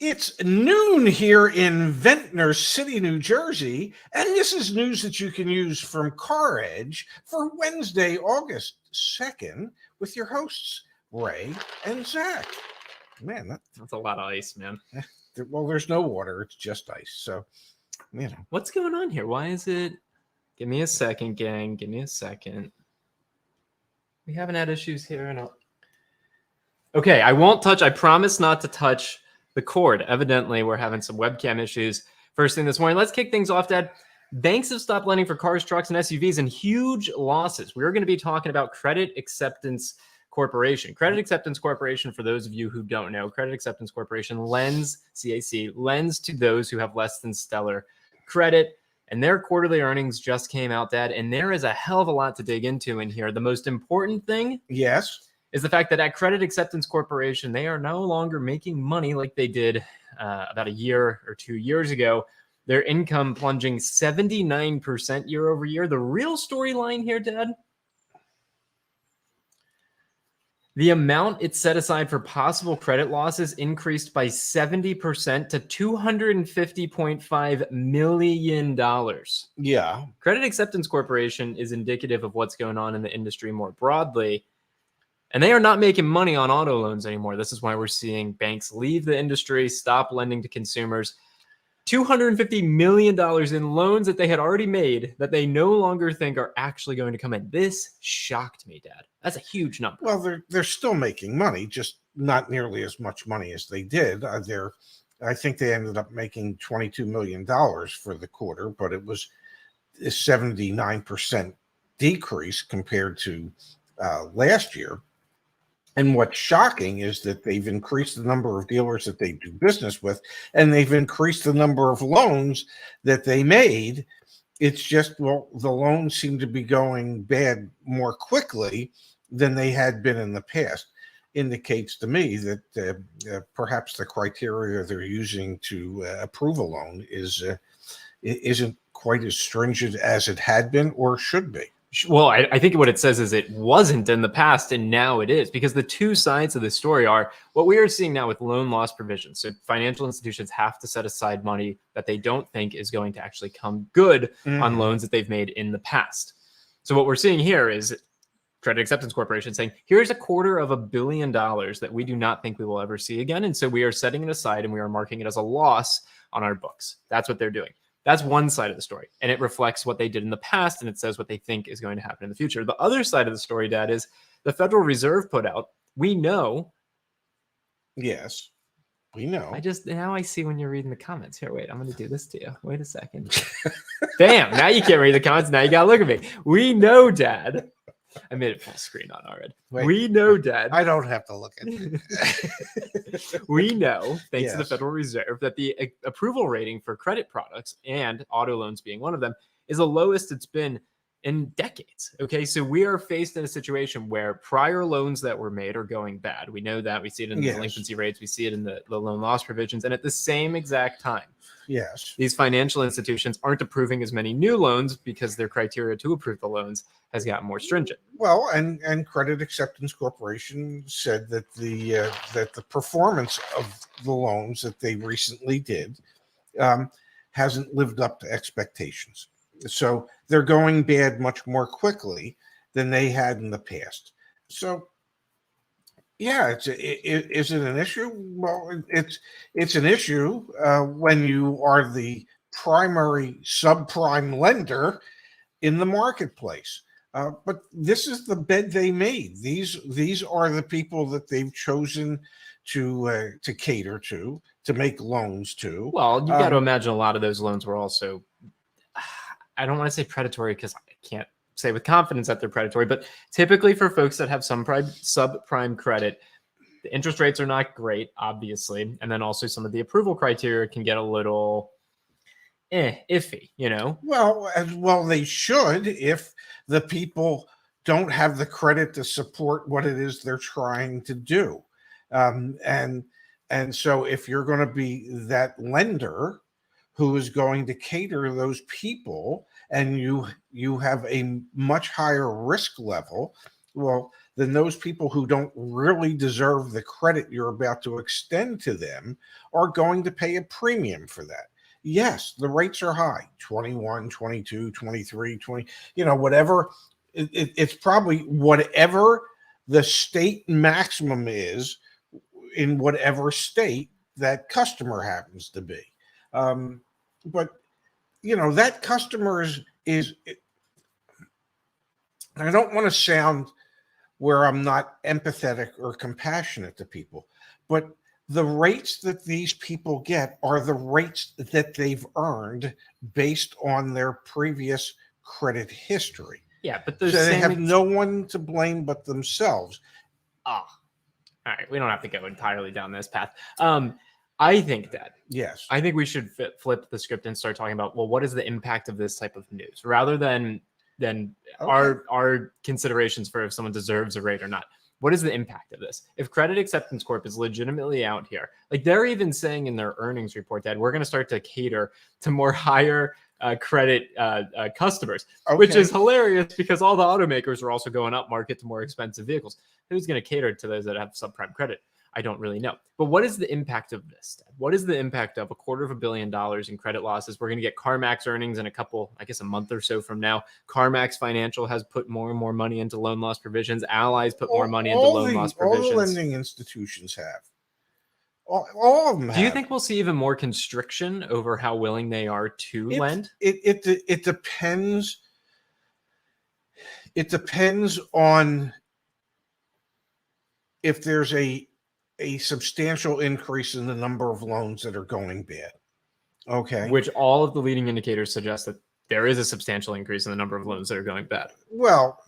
It's noon here in Ventnor City, New Jersey, and this is news that you can use from CarEdge for Wednesday, August 2nd, with your hosts, Ray and Zach. Man, that's a lot of ice, man. Well, there's no water. It's just ice. So, you know. What's going on here? Why is it? Give me a second, gang. Give me a second. We haven't had issues here. Okay, I won't touch. I promise not to touch the cord. Evidently, we're having some webcam issues first thing this morning. Let's kick things off, Dad. Banks have stopped lending for cars, trucks, and SUVs, and huge losses. We're going to be talking about Credit Acceptance Corporation. Credit Acceptance Corporation, for those of you who don't know, Credit Acceptance Corporation lends, CAC, lends to those who have less than stellar credit. And their quarterly earnings just came out, Dad, and there is a hell of a lot to dig into in here. The most important thing, yes, is the fact that at Credit Acceptance Corporation, they are no longer making money like they did about a year or 2 years ago. Their income plunging 79% year over year. The real storyline here, Dad, the amount it set aside for possible credit losses increased by 70% to $250.5 million. Yeah. Credit Acceptance Corporation is indicative of what's going on in the industry more broadly. And they are not making money on auto loans anymore. This is why we're seeing banks leave the industry, stop lending to consumers. $250 million in loans that they had already made that they no longer think are actually going to come in. This shocked me, Dad. That's a huge number. Well, they're still making money, just not nearly as much money as they did. I think they ended up making $22 million for the quarter, but it was a 79% decrease compared to last year. And what's shocking is that they've increased the number of dealers that they do business with, and they've increased the number of loans that they made. It's just, well, the loans seem to be going bad more quickly than they had been in the past. Indicates to me that perhaps the criteria they're using to approve a loan isn't quite as stringent as it had been or should be. Well, I think what it says is it wasn't in the past, and now it is, because the two sides of the story are what we are seeing now with loan loss provisions. So financial institutions have to set aside money that they don't think is going to actually come good on loans that they've made in the past. So what we're seeing here is Credit Acceptance Corporation saying, here's $250 million that we do not think we will ever see again. And so we are setting it aside and we are marking it as a loss on our books. That's what they're doing. That's one side of the story, and it reflects what they did in the past, and it says what they think is going to happen in the future. The other side of the story, Dad, is the Federal Reserve put out, we know. Yes, we know. Now I see when you're reading the comments. Here, wait, I'm going to do this to you. Wait a second. Damn, now you can't read the comments. Now you got to look at me. We know, Dad. I made it full screen on already. Wait, we know, Dad. I don't have to look at it. We know, thanks to the Federal Reserve, that the approval rating for credit products, and auto loans being one of them, is the lowest it's been in decades. Okay, so we are faced in a situation where prior loans that were made are going bad. We know that. We see it in the delinquency rates. We see it in the loan loss provisions. And at the same exact time, these financial institutions aren't approving as many new loans because their criteria to approve the loans has gotten more stringent. Well, and Credit Acceptance Corporation said that the performance of the loans that they recently did hasn't lived up to expectations. So they're going bad much more quickly than they had in the past. So, yeah, is it an issue? Well, it's an issue when you are the primary subprime lender in the marketplace. But this is the bed they made. These are the people that they've chosen to cater to make loans to. Well, you got to imagine a lot of those loans were also, I don't want to say predatory because I can't say with confidence that they're predatory, but typically for folks that have some subprime credit, the interest rates are not great, obviously. And then also some of the approval criteria can get a little iffy, you know? Well, they should if the people don't have the credit to support what it is they're trying to do. And so if you're going to be that lender who is going to cater to those people and you have a much higher risk level, well, then those people who don't really deserve the credit you're about to extend to them are going to pay a premium for that. Yes, the rates are high, 21, 22, 23, 20, whatever. It's probably whatever the state maximum is in whatever state that customer happens to be. But that customer is I don't want to sound where I'm not empathetic or compassionate to people, but the rates that these people get are the rates that they've earned based on their previous credit history. Yeah, but so they have no one to blame but themselves. All right, we don't have to go entirely down this path. I think that Yes, I think we should flip the script and start talking about, well, what is the impact of this type of news, rather than our considerations for if someone deserves a rate or not. What is the impact of this? If Credit Acceptance Corp is legitimately out here, like they're even saying in their earnings report that we're going to start to cater to more higher credit customers, which is hilarious because all the automakers are also going up market to more expensive vehicles. Who's going to cater to those that have subprime credit? I don't really know. But what is the impact of this? What is the impact of $250 million in credit losses? We're going to get CarMax earnings in a month or so from now. CarMax Financial has put more and more money into loan loss provisions. Allies put more money into loan loss provisions. All the lending institutions have. All of them have. Do you think we'll see even more constriction over how willing they are to lend? It depends. It depends on if there's a substantial increase in the number of loans that are going bad. Okay. Which all of the leading indicators suggest that there is a substantial increase in the number of loans that are going bad. Well,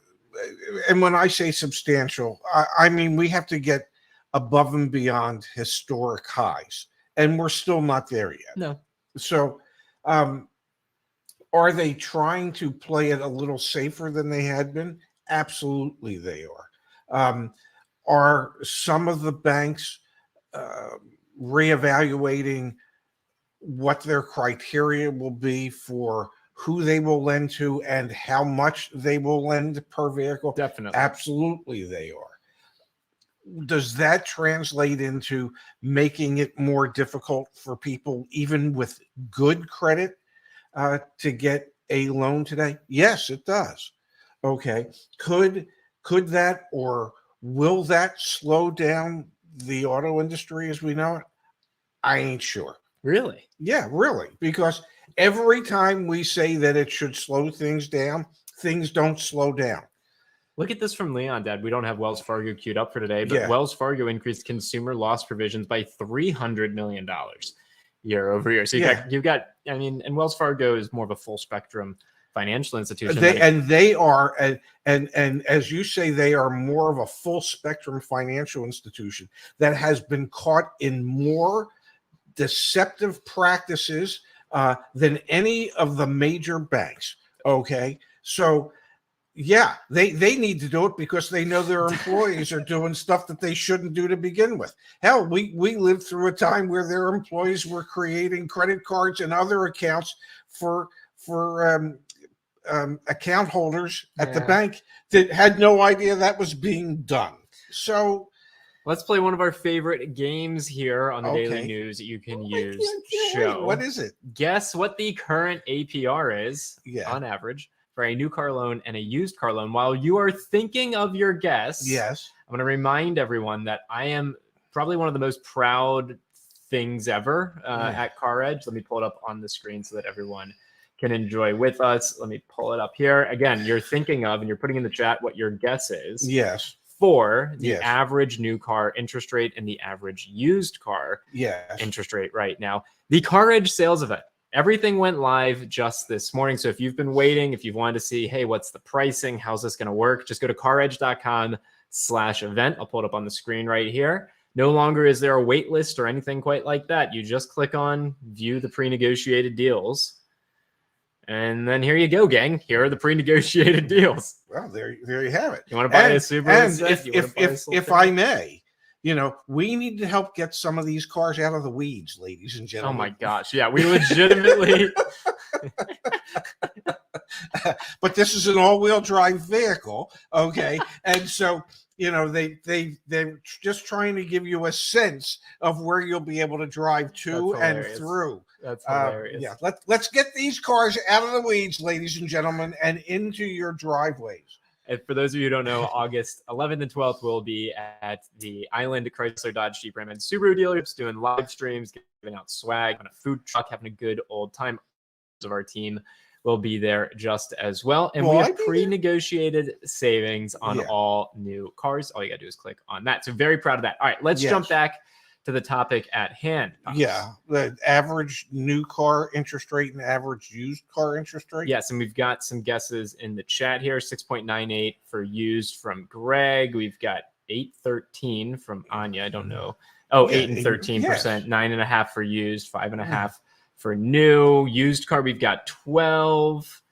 and when I say substantial, I mean we have to get above and beyond historic highs, and we're still not there yet. No. So, are they trying to play it a little safer than they had been? Absolutely, they are. Are some of the banks reevaluating what their criteria will be for who they will lend to and how much they will lend per vehicle? Definitely. Absolutely, they are. Does that translate into making it more difficult for people, even with good credit, to get a loan today? Yes, it does. Okay. Could that or will that slow down the auto industry as we know it? I ain't sure. Really? Yeah, really. Because every time we say that it should slow things down, things don't slow down. Look at this from Leon, Dad. We don't have Wells Fargo queued up for today, but Wells Fargo increased consumer loss provisions by $300 million year over year. So you've got, and Wells Fargo is more of a full spectrum financial institution. They are, and as you say, they are more of a full spectrum financial institution that has been caught in more deceptive practices than any of the major banks. Okay, so yeah, they need to do it because they know their employees are doing stuff that they shouldn't do to begin with. Hell, we lived through a time where their employees were creating credit cards and other accounts for account holders at the bank that had no idea that was being done. So let's play one of our favorite games here on the Daily News that you can use. What is it? Guess what the current APR is on average for a new car loan and a used car loan. While you are thinking of your guess, yes, I'm going to remind everyone that I am probably one of the most proud things ever at CarEdge. Let me pull it up on the screen so that everyone can enjoy with us. Let me pull it up here. Again, you're thinking of, and you're putting in the chat what your guess is. Yes. For the average new car interest rate and the average used car interest rate right now. The CarEdge sales event. Everything went live just this morning. So if you've been waiting, if you've wanted to see, hey, what's the pricing? How's this going to work? Just go to caredge.com/event. I'll pull it up on the screen right here. No longer is there a wait list or anything quite like that. You just click on view the pre-negotiated deals. And then here you go, gang. Here are the pre-negotiated deals. Well, there you have it. You want to buy a Subaru? And if I may, we need to help get some of these cars out of the weeds, ladies and gentlemen. Oh my gosh. Yeah, we legitimately. But this is an all-wheel drive vehicle, okay? And so they're just trying to give you a sense of where you'll be able to drive to That's and hilarious. through. That's hilarious. Yeah, let's get these cars out of the weeds, ladies and gentlemen, and into your driveways. And for those of you who don't know, August 11th and 12th will be at the Island Chrysler Dodge Jeep Ram and Subaru dealerships doing live streams, giving out swag on a food truck, having a good old time. Of our team will be there just as well. And we have pre-negotiated savings on all new cars. All you got to do is click on that. So very proud of that. All right, let's jump back to the topic at hand. Yeah, the average new car interest rate and average used car interest rate. Yes, and we've got some guesses in the chat here. 6.98 for used from Greg. We've got 8.13 from Anya. I don't know. Oh, 8 and 13%. 9.5 for used. 5.5 for new. Used car, we've got 12.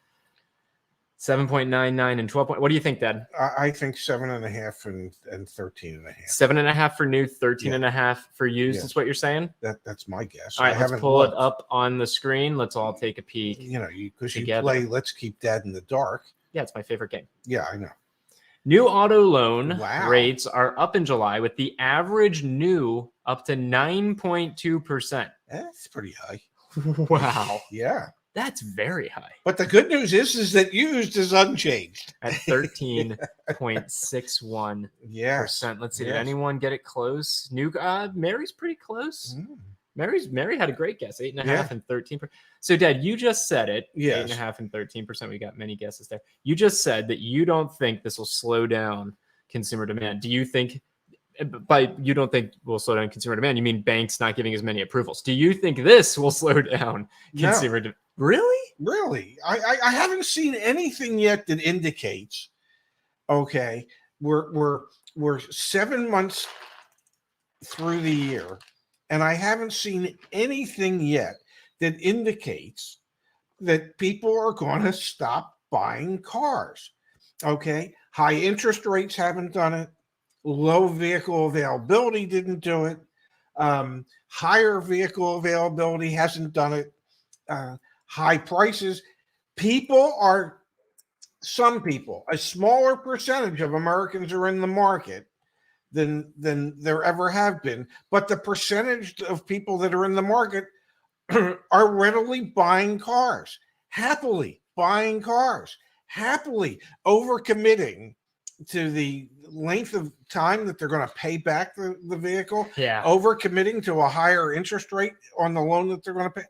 7.99 and 12. What do you think, Dad? I think 7.5 and 13.5. 7.5 for new, 13.5 for used. Is what you're saying? That's my guess. All right, let's pull it up on the screen. Let's all take a peek. Because you play Let's Keep Dad in the Dark. Yeah, it's my favorite game. Yeah, I know. New auto loan rates are up in July, with the average new up to 9.2%. That's pretty high. Wow. Yeah. That's very high. But the good news is that used is unchanged at 13.61%. Let's see. Did anyone get it close? Mary's pretty close. Mary had a great guess, 8.5 and 13%. So, Dad, you just said it. 8.5 and 13%. We got many guesses there. You just said that you don't think this will slow down consumer demand. Do you think? You don't think will slow down consumer demand? You mean banks not giving as many approvals? Do you think this will slow down consumer demand? Really? I haven't seen anything yet that indicates. Okay, we're 7 months through the year, and I haven't seen anything yet that indicates that people are going to stop buying cars. Okay, high interest rates haven't done it. Low vehicle availability didn't do it. Higher vehicle availability hasn't done it. High prices. Some people, a smaller percentage of Americans are in the market than there ever have been. But the percentage of people that are in the market are readily buying cars, happily buying cars, happily overcommitting to the length of time that they're going to pay back the vehicle, overcommitting to a higher interest rate on the loan that they're going to pay.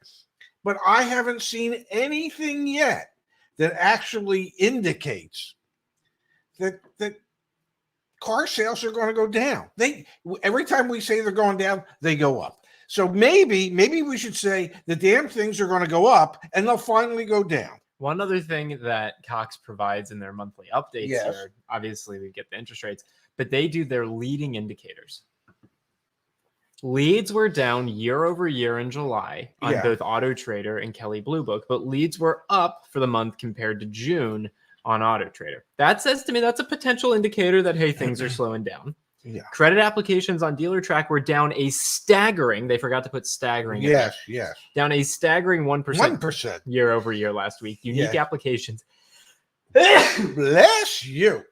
But I haven't seen anything yet that actually indicates that car sales are going to go down. Every time we say they're going down, they go up. So maybe we should say the damn things are going to go up and they'll finally go down. One other thing that Cox provides in their monthly updates here, obviously we get the interest rates, but they do their leading indicators. Leads were down year over year in July on both Auto Trader and Kelley Blue Book, but leads were up for the month compared to June on Auto Trader. That says to me that's a potential indicator that, hey, things are slowing down. Credit applications on Dealer Track were down a staggering, they forgot to put staggering. Down a staggering 1% year over year last week. Unique applications. Bless you.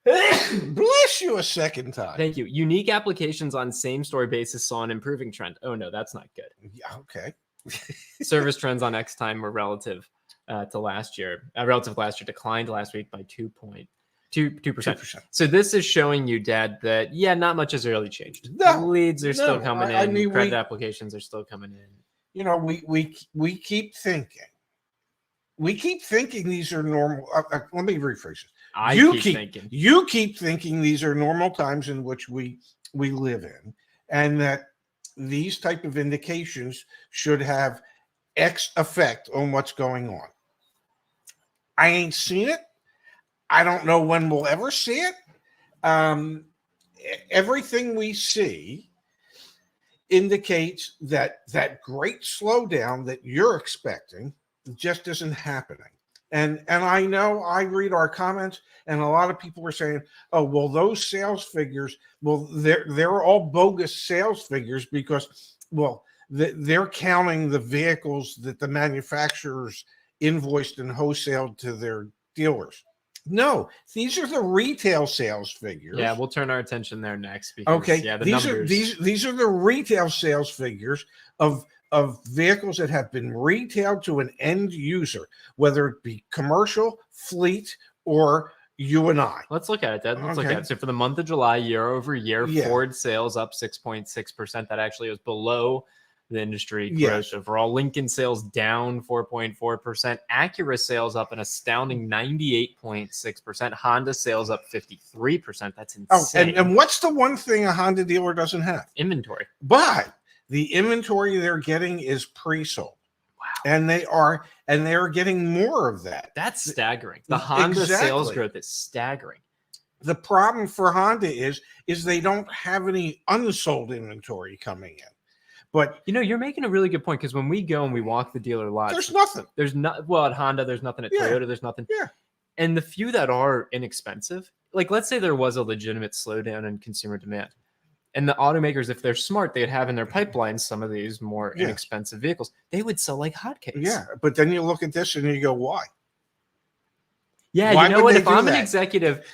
Bless you a second time. Thank you. Unique applications on same story basis saw an improving trend. Oh no, that's not good. Yeah, okay. Service trends on X time were relative to last year. Relative to last year declined last week by 2%. So this is showing you, Dad, that not much has really changed. No, leads are still coming in. I mean, credit applications are still coming in. You know, we keep thinking. We keep thinking these are normal. Let me rephrase it. You keep thinking these are normal times in which we live in, and that these type of indications should have X effect on what's going on. I ain't seen it. I don't know when we'll ever see it. Everything we see indicates that great slowdown that you're expecting just isn't happening. And I know I read our comments, and a lot of people are saying, "Oh, well, those sales figures, well, they're all bogus sales figures because, well, they're counting the vehicles that the manufacturers invoiced and wholesaled to their dealers." No, these are the retail sales figures. Yeah, we'll turn our attention there next because Okay. yeah, the these numbers. these are the retail sales figures of vehicles that have been retailed to an end user, whether it be commercial, fleet, or you and I. Let's look at it, Dad. Let's look Okay. at it. So for the month of July, year over year, Yeah. Ford sales up 6.6%. That actually was below the industry growth Yes. overall. Lincoln sales down 4.4%. Acura sales up an astounding 98.6%. Honda sales up 53%. That's Oh, insane. and what's the one thing a Honda dealer doesn't have? Inventory. But the inventory they're getting is pre-sold. Wow. And they are getting more of that. That's staggering. The Honda sales Exactly. growth is staggering. The problem for Honda is they don't have any unsold inventory coming in. But You know, you're making a really good point because when we go and we walk the dealer lots, there's nothing. there's not, well, at Honda, there's nothing. At Yeah. Toyota, there's nothing. Yeah. And the few that are inexpensive, like let's say there was a legitimate slowdown in consumer demand. And the automakers, if they're smart, they'd have in their pipelines some of these more Yeah. inexpensive vehicles. They would sell like hotcakes. Yeah. But then you look at this and you go, why? Yeah, Why you know would what? they If do I'm an that? executive,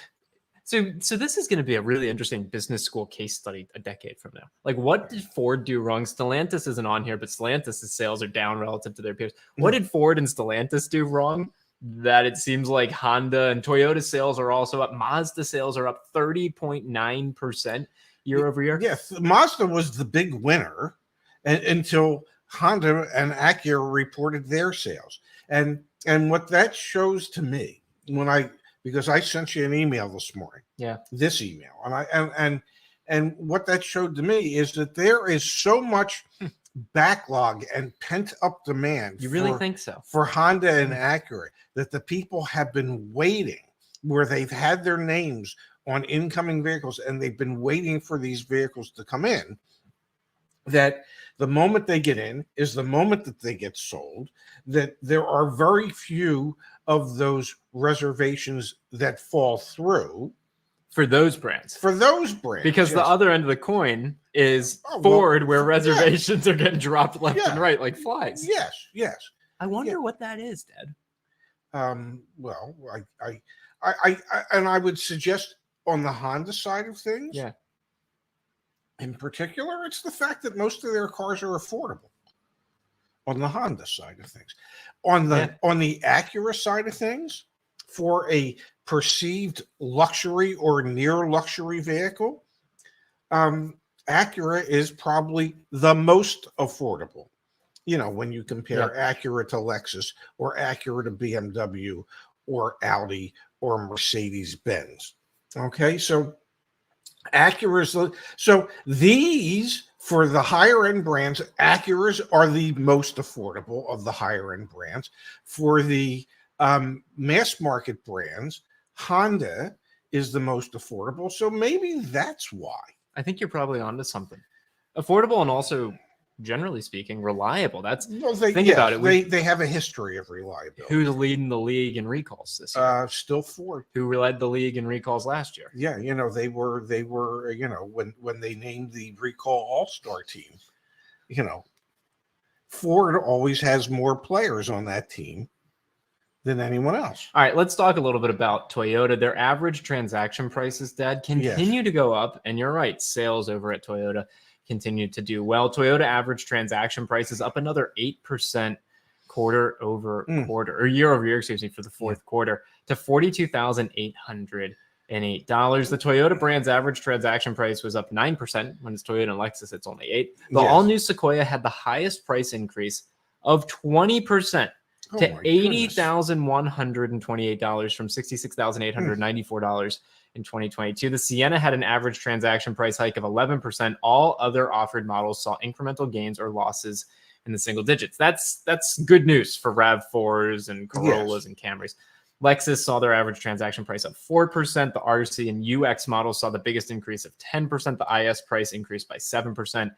so this is going to be a really interesting business school case study a decade from now. Like, what did Ford do wrong? Stellantis isn't on here, but Stellantis' sales are down relative to their peers. What did Ford and Stellantis do wrong? That it seems like Honda and Toyota sales are also up. Mazda sales are up 30.9% year over year. Yes, Mazda was the big winner until Honda and Acura reported their sales. And what that shows to me because I sent you an email this morning. Yeah. This email. And what that showed to me is that there is so much backlog and pent up demand. You really think so? For Honda and Acura, that the people have been waiting, where they've had their names on incoming vehicles and they've been waiting for these vehicles to come in, that the moment they get in is the moment that they get sold, that there are very few of those reservations that fall through For those brands. Yes. Because the other end of the coin is Oh, well, Ford, where yeah. reservations are getting dropped left Yeah. and right like flies. Yes. I wonder what that is, Dad. Well, I would suggest on the Honda side of things, Yeah. in particular, it's the fact that most of their cars are affordable. On the Honda side of things, on the Acura side of things, for a perceived luxury or near luxury vehicle, Acura is probably the most affordable. You know, when you compare Acura to Lexus or Acura to BMW or Audi or Mercedes-Benz. Okay, so Acura's so these, for the higher end brands, Acuras are the most affordable of the higher end brands. For the mass market brands, Honda is the most affordable. So maybe that's why. I think you're probably onto something. Affordable and also, generally speaking, reliable. That's think about it. They have a history of reliability. Who's leading the league in recalls this year? Still Ford. Who led the league in recalls last year? Yeah, you know, they were when they named the recall all-star team, you know, Ford always has more players on that team than anyone else. All right, let's talk a little bit about Toyota. Their average transaction prices, Dad, continue to go up. And you're right, sales over at Toyota continue to do well. Toyota average transaction price is up another 8% quarter over quarter, or year over year, excuse me, for the fourth quarter to $42,808. The Toyota brand's average transaction price was up 9%. When it's Toyota and Lexus, it's only 8%. The all-new Sequoia had the highest price increase of 20%. To $80,128 from $66,894 in 2022. The Sienna had an average transaction price hike of 11%. All other offered models saw incremental gains or losses in the single digits. That's good news for RAV4s and Corollas and Camrys. Lexus saw their average transaction price up 4%. The RC and UX models saw the biggest increase of 10%. The IS price increased by 7%.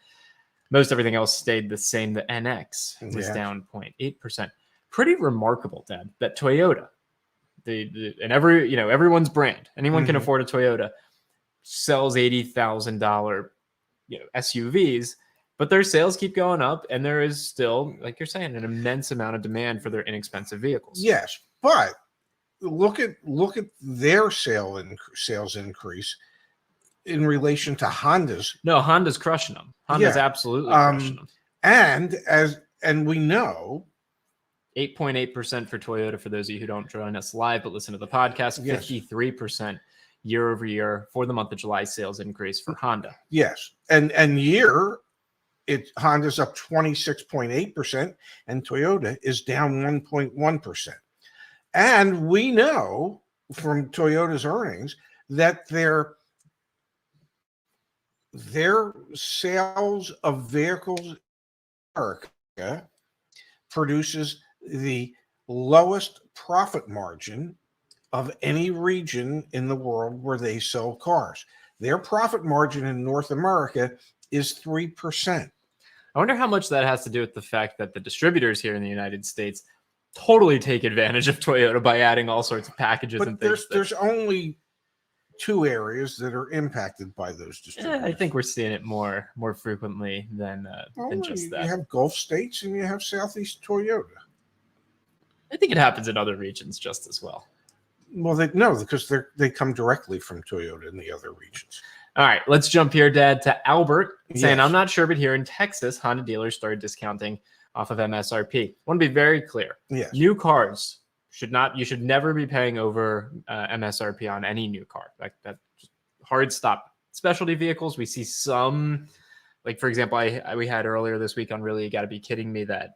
Most everything else stayed the same. The NX was down 0.8%. Pretty remarkable, Dad, that Toyota, and everyone's brand, anyone can afford a Toyota, sells $80,000 SUVs, but their sales keep going up, and there is still, like you're saying, an immense amount of demand for their inexpensive vehicles. Yes, but look at their sales increase in relation to Honda's. No, Honda's crushing them. Honda's absolutely crushing them. And we know 8.8% for Toyota for those of you who don't join us live but listen to the podcast. Yes. 53% year over year for the month of July sales increase for Honda. Yes, and Honda's up 26.8% and Toyota is down 1.1%. And we know from Toyota's earnings that their sales of vehicles in America produces the lowest profit margin of any region in the world where they sell cars. Their profit margin in North America is 3%. I wonder how much that has to do with the fact that the distributors here in the United States totally take advantage of Toyota by adding all sorts of packages and things. There's only 2 areas that are impacted by those distributors. I think we're seeing it more frequently than just that. You have Gulf states and you have Southeast Toyota. I think it happens in other regions just as well. Well, because they come directly from Toyota in the other regions. All right, let's jump here, Dad, to Albert saying, Yes. I'm not sure, but here in Texas, Honda dealers started discounting off of MSRP. I want to be very clear. Yes. New cars you should never be paying over MSRP on any new car. That hard stop. Specialty vehicles, we see some, like for example, we had earlier this week on Really You Gotta Be Kidding Me that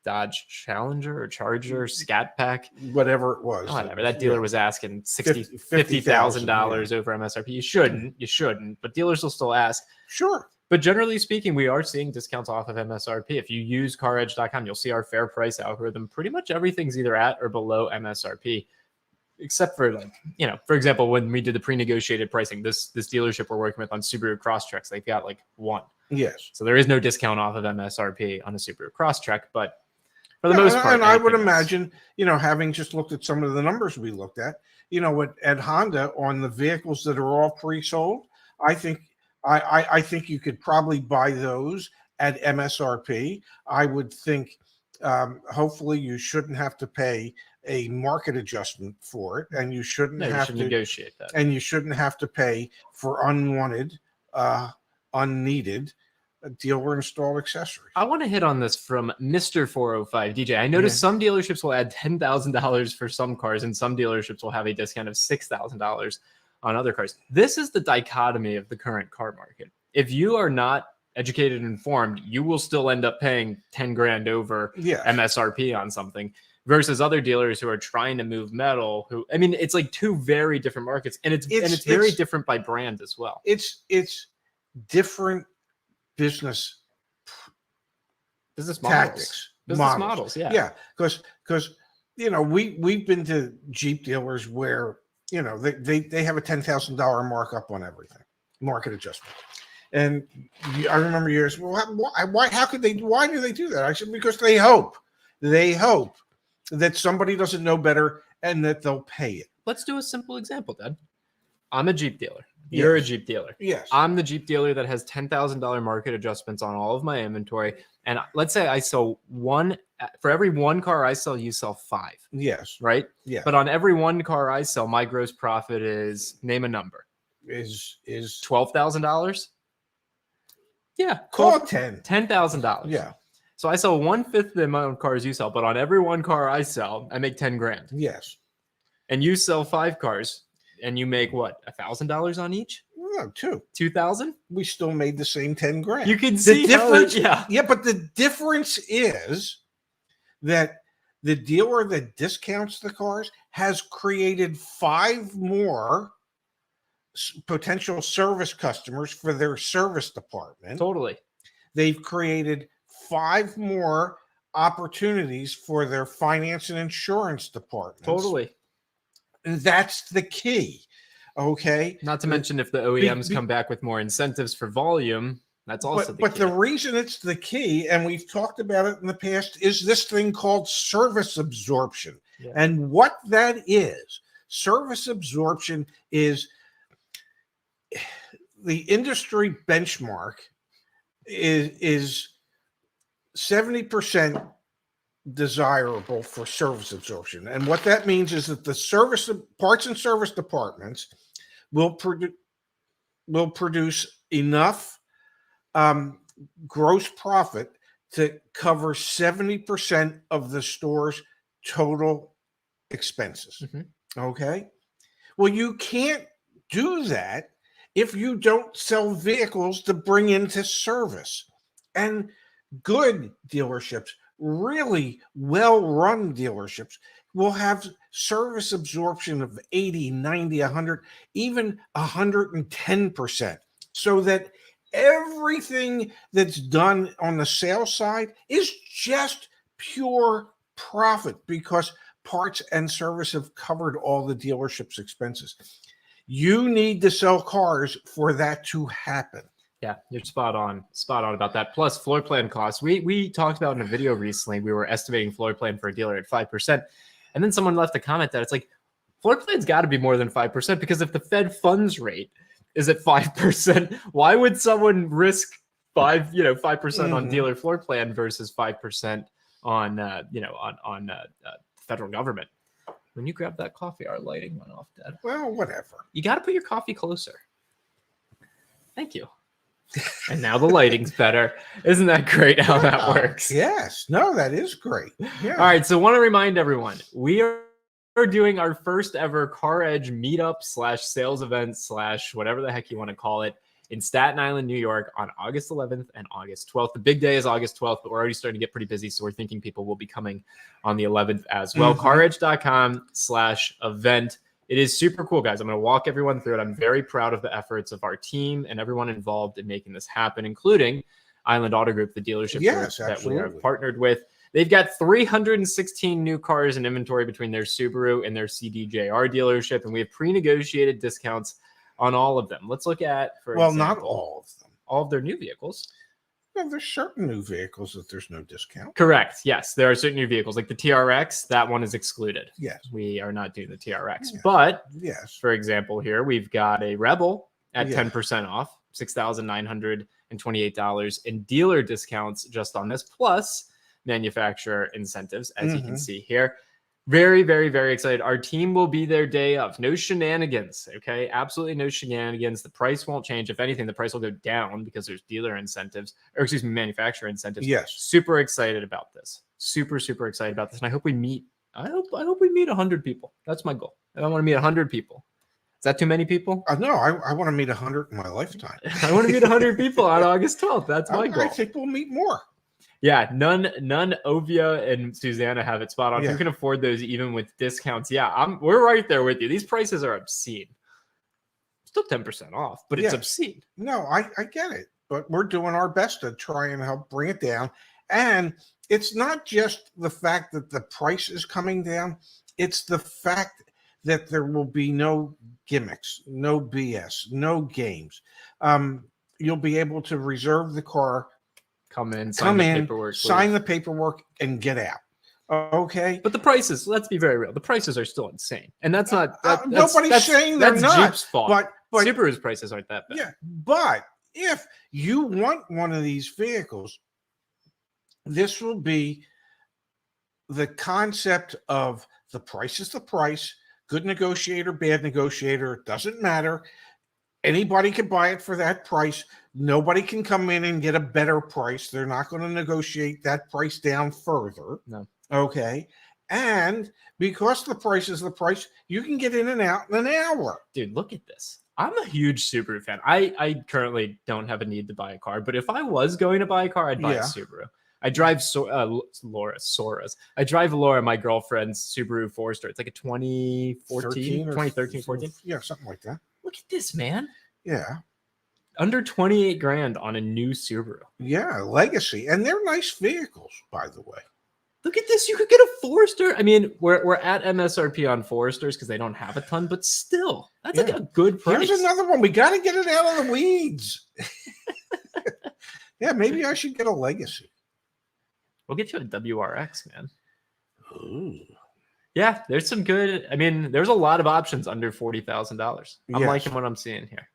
Dodge Challenger or Charger Scat Pack, Whatever it was. whatever. That dealer was asking $50,000 over MSRP. You shouldn't, but dealers will still ask. Sure. But generally speaking, we are seeing discounts off of MSRP. If you use CarEdge.com, you'll see our fair price algorithm. Pretty much everything's either at or below MSRP, except for for example, when we did the pre-negotiated pricing, this dealership we're working with on Subaru Crosstreks, they've got like 1. Yes. So there is no discount off of MSRP on a Subaru Crosstrek, but for the most part. And I would imagine, having just looked at some of the numbers we looked at, at Honda on the vehicles that are all pre-sold, I think you could probably buy those at MSRP. I would think hopefully you shouldn't have to pay a market adjustment for it, and you shouldn't have to negotiate that. And you shouldn't have to pay for unwanted, unneeded dealer installed accessories. I want to hit on this from Mr. 405 DJ. I noticed some dealerships will add $10,000 for some cars, and some dealerships will have a discount of $6,000 on other cars. This is the dichotomy of the current car market. If you are not educated and informed, you will still end up paying 10 grand over MSRP on something versus other dealers who are trying to move metal. It's like 2 very different markets, and it's very different by brand as well. It's different business tactics, business models. Yeah, because we've been to Jeep dealers where they have a $10,000 markup on everything, market adjustment. And I remember years, why do they do that? I said, because they hope that somebody doesn't know better and that they'll pay it. Let's do a simple example, Dad. I'm a Jeep dealer. You're a Jeep dealer. Yes. I'm the Jeep dealer that has $10,000 market adjustments on all of my inventory. And let's say I sell for every 1 car I sell, you sell 5. Yes. Right? Yeah. But on every 1 car I sell, my gross profit is, name a number. Is $12,000? Yeah. Call it 10. $10,000. Yeah. So I sell 1/5 the amount of cars you sell, but on every 1 car I sell, I make 10 grand. Yes. And you sell 5 cars and you make what? $1,000 on each? No, 2. 2,000? We still made the same 10 grand. You can see the difference. Yeah, but the difference is that the dealer that discounts the cars has created 5 more potential service customers for their service department. Totally. They've created 5 more opportunities for their finance and insurance departments. Totally. And that's the key. Okay. Not to mention if the OEMs come back with more incentives for volume, that's also the key. But the reason it's the key, and we've talked about it in the past, is this thing called service absorption. Yeah. And what that is, service absorption is the industry benchmark is 70% desirable for service absorption. And what that means is that the parts and service departments will produce enough gross profit to cover 70% of the store's total expenses. Okay. Well, you can't do that if you don't sell vehicles to bring into service. And good dealerships, really well-run dealerships, will have service absorption of 80, 90, 100, even 110%, so that everything that's done on the sales side is just pure profit because parts and service have covered all the dealership's expenses. You need to sell cars for that to happen. Yeah, you're spot on about that. Plus floor plan costs. We talked about in a video recently, we were estimating floor plan for a dealer at 5%. And then someone left a comment that it's like, floor plan's got to be more than 5%, because if the Fed funds rate is at 5%, why would someone risk 5% on dealer floor plan versus 5% on federal government? When you grab that coffee, our lighting went off, Dad. Well, whatever. You got to put your coffee closer. Thank you. And now the lighting's better. Isn't that great how that works? Yes. No, that is great. Yeah. All right. So want to remind everyone, we are doing our first ever CarEdge meetup / sales event / whatever the heck you want to call it in Staten Island, New York on August 11th and August 12th. The big day is August 12th, but we're already starting to get pretty busy. So we're thinking people will be coming on the 11th as well. CarEdge.com/event. It is super cool, guys. I'm going to walk everyone through it. I'm very proud of the efforts of our team and everyone involved in making this happen, including Island Auto Group, the dealership that we are partnered with. They've got 316 new cars in inventory between their Subaru and their CDJR dealership, and we have pre-negotiated discounts on all of them. Let's look at, not all of them. All of their new vehicles. Well, there's certain new vehicles that there's no discount. Correct. Yes, there are certain new vehicles like the TRX. That one is excluded. Yes, we are not doing the TRX. Yeah. But yes, for example, here we've got a Rebel at 10% off, $6,928 in dealer discounts just on this, plus manufacturer incentives, as you can see here. Very, very, very excited. Our team will be there day of. No shenanigans, okay? Absolutely no shenanigans. The price won't change. If anything, the price will go down because there's dealer incentives, or excuse me, manufacturer incentives. Yes. Super excited about this. Super, super excited about this. And I hope we meet, I hope we meet 100 people. That's my goal. I want to meet 100 people. Is that too many people? No, I want to meet 100 in my lifetime. I want to meet 100 people on August 12th. That's my goal. I think we'll meet more. Yeah, none. Ovia and Susanna have it spot on. Yeah. Who can afford those even with discounts? Yeah, we're right there with you. These prices are obscene. Still 10% off, but it's obscene. No, I get it, but we're doing our best to try and help bring it down. And it's not just the fact that the price is coming down; it's the fact that there will be no gimmicks, no BS, no games. You'll be able to reserve the car. Come in, sign the paperwork, and get out. Okay. But the prices, let's be very real. The prices are still insane. And that's not nobody's saying they're not. Jeep's fault. But Subaru's prices aren't that bad. Yeah. But if you want one of these vehicles, this will be the concept of the price is the price. Good negotiator, bad negotiator, it doesn't matter. Anybody can buy it for that price. Nobody can come in and get a better price. They're not going to negotiate that price down further. No. Okay. And because the price is the price, you can get in and out in an hour. Dude, look at this. I'm a huge Subaru fan. I currently don't have a need to buy a car, but if I was going to buy a car, I'd buy a Subaru. I drive Soras. I drive Laura, my girlfriend's Subaru Forester. It's like a 2013, 14. Yeah, something like that. Look at this, man. Yeah. Under 28 grand on a new Subaru. Yeah, Legacy. And they're nice vehicles, by the way. Look at this. You could get a Forester. I mean, we're at MSRP on Foresters because they don't have a ton, but still, that's like a good price. Here's another one. We got to get it out of the weeds. Yeah, maybe I should get a Legacy. We'll get you a WRX, man. Ooh. Yeah, there's some good. I mean, there's a lot of options under $40,000. I'm liking what I'm seeing here.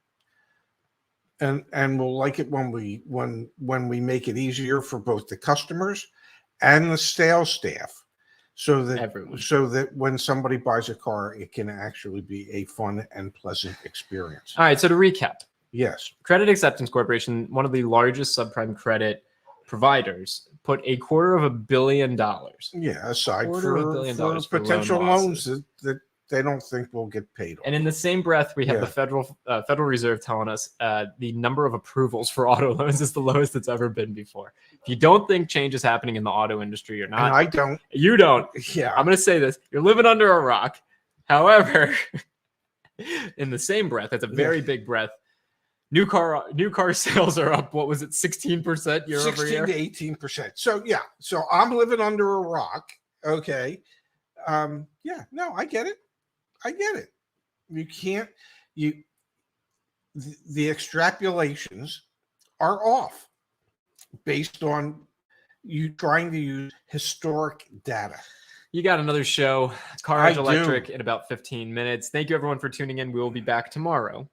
And we'll like it when we make it easier for both the customers and the sales staff, Everyone. so that when somebody buys a car, it can actually be a fun and pleasant experience. All right. So to recap, Yes. Credit Acceptance Corporation, one of the largest subprime credit providers, put $250 million. Yeah, aside $250 million for for potential loan loans losses. that they don't think will get paid off. And in the same breath, we have Yeah. the Federal Reserve telling us the number of approvals for auto loans is the lowest it's ever been before. If you don't think change is happening in the auto industry, you're And not. I don't. You don't. Yeah. I'm going to say this. You're living under a rock. However, in the same breath, that's a very big breath. New car sales are up. What was it? 16% year over year? 16 to 18%. So yeah. So I'm living under a rock. Okay. Yeah. No, I get it. I get it. You can't. The extrapolations are off based on you trying to use historic data. You got another show, I CarEdge do. Electric, in about 15 minutes. Thank you, everyone, for tuning in. We will be back tomorrow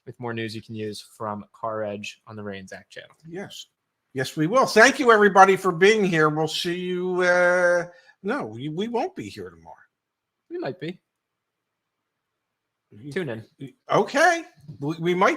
with more news you can use from CarEdge on the Ray and Zach channel. Yes. Yes, we will. Thank you, everybody, for being here. We'll see you. No, we won't be here tomorrow. We might be. Tune in. Okay. We might